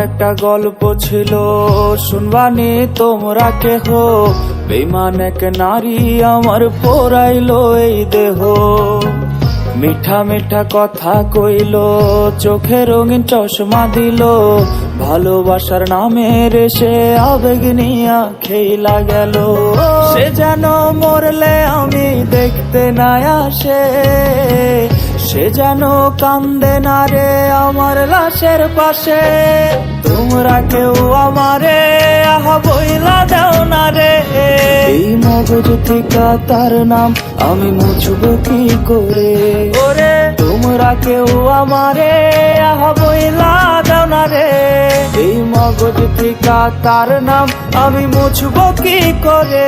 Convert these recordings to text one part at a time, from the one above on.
একটা গল্প ছিল, শুনবানি তোমরা কেহ। বেঈমান এক নারী আমার পোড়াইলো এই দেহ। মিঠা মিঠা কথা কইল, চোখে রঙিন চশমা দিল। ভালোবাসার নামে সে আবেগ নিয়া খেলা গেল। সে যেন মরলে আমি দেখতে না আসে, সে যেন কান্দে না রে আমার লাশের পাশে। তোমরা কেউ আমারে আহা বইলা দাও না রে, এই মগজ থেকে তার নাম আমি মুছব কি করে। ওরে তোমরা কেউ আমারে আহা বইলা দাও না রে, এই মগজ থেকে তার নাম আমি মুছব কি করে।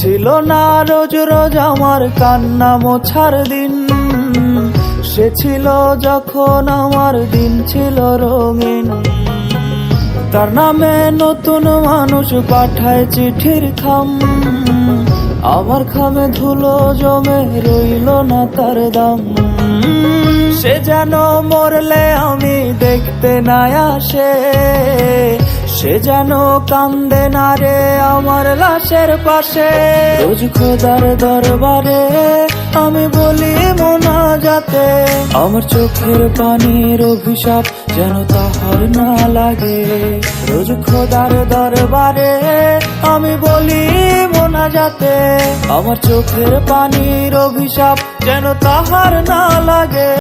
ছিল না রোজ রোজ আমার কান্না মোছার দিন, সে ছিল যখন আমার দিন ছিল রঙিন। তার নামে নতুন মানুষ পাঠায় চিঠির খাম, আমার খামে ধুলো জমে রইল না তার দাম। সে যেন মরলে আমি দেখতে না আসে, সে যেন কান্দে না রে আমার লাশের পাশে। রোজ খোদার দরবারে আমি বলি মোনাজাতে, আমার চোখের পানির অভিশাপ যেন তাহার না লাগে। রোজ খোদার দরবারে আমি বলি মোনাজাতে, আমার চোখের পানির অভিশাপ যেন তাহার না লাগে।